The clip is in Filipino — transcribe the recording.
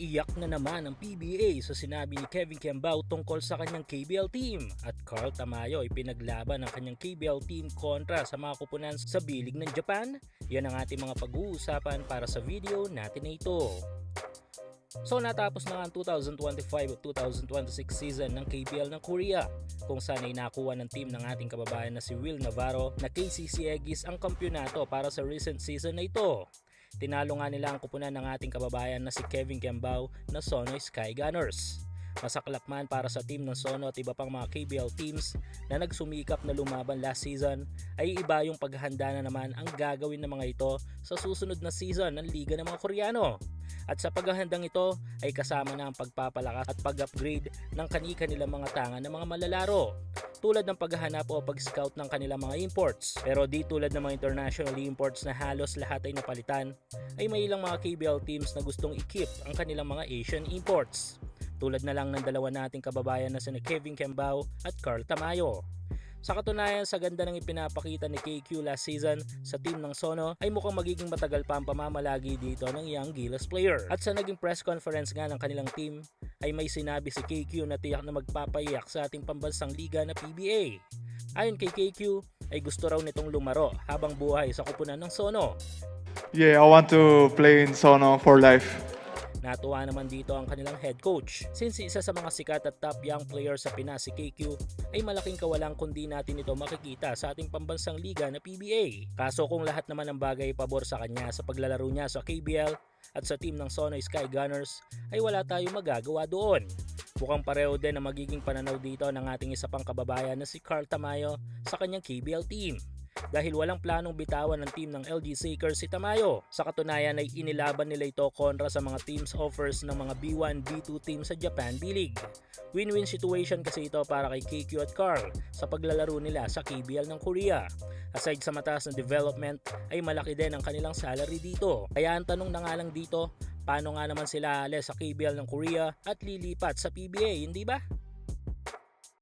Iyak na naman ang PBA sa sinabi ni Kevin Kembao tungkol sa kanyang KBL team at Carl Tamayo ay pinaglaban ang kanyang KBL team kontra sa mga kupunan sa bilig ng Japan. Yan ang ating mga pag-uusapan para sa video natin na ito. So natapos na nga ang 2025-2026 season ng KBL ng Korea kung saan ay nakuha ng team ng ating kababayan na si Will Navarro na KCC Aggies ang kampyonato para sa recent season na ito. Tinalo nga nila ang kupunan ng ating kababayan na si Kevin Kembao na Sonoy Sky Gunners. Masaklap man para sa team ng Sono at iba pang mga KBL teams na nagsumikap na lumaban last season ay iba yung paghahanda na naman ang gagawin ng mga ito sa susunod na season ng Liga ng mga Koreano. At sa paghahandang ito ay kasama na ang pagpapalakas at pag-upgrade ng kani-kanilang mga tangan ng mga malalaro tulad ng paghahanap o pag-scout ng kanilang mga imports. Pero di tulad ng mga international imports na halos lahat ay napalitan, ay may ilang mga KBL teams na gustong i-keep ang kanilang mga Asian imports. Tulad na lang ng dalawa nating kababayan na sina Kevin Kembao at Carl Tamayo. Sa katunayan, sa ganda ng ipinapakita ni KQ last season sa team ng Sono ay mukhang magiging matagal pa ang pamamalagi dito ng young Gilas player. At sa naging press conference nga ng kanilang team ay may sinabi si KQ na tiyak na magpapayak sa ating pambansang liga na PBA. Ayon kay KQ ay gusto raw nitong lumaro habang buhay sa kupunan ng Sono. Yeah, I want to play in Sono for life. Natuwa naman dito ang kanilang head coach. Since isa sa mga sikat at top young player sa Pinas si KQ ay malaking kawalang kundi natin ito makikita sa ating pambansang liga na PBA. Kaso kung lahat naman ng bagay pabor sa kanya sa paglalaro niya sa KBL at sa team ng Sonoy Sky Gunners ay wala tayong magagawa doon. Mukhang pareho din ang magiging pananaw dito ng ating isa pang kababayan na si Carl Tamayo sa kanyang KBL team. Dahil walang planong bitawan ng team ng LG Sakers si Tamayo. Sa katunayan ay inilaban nila ito kontra sa mga teams offers ng mga B1, B2 teams sa Japan B-League. Win-win situation kasi ito para kay KQ at Carl sa paglalaro nila sa KBL ng Korea. Aside sa mataas na development ay malaki din ang kanilang salary dito. Kaya ang tanong na nga lang dito, paano nga naman sila alis sa KBL ng Korea at lilipat sa PBA, hindi ba?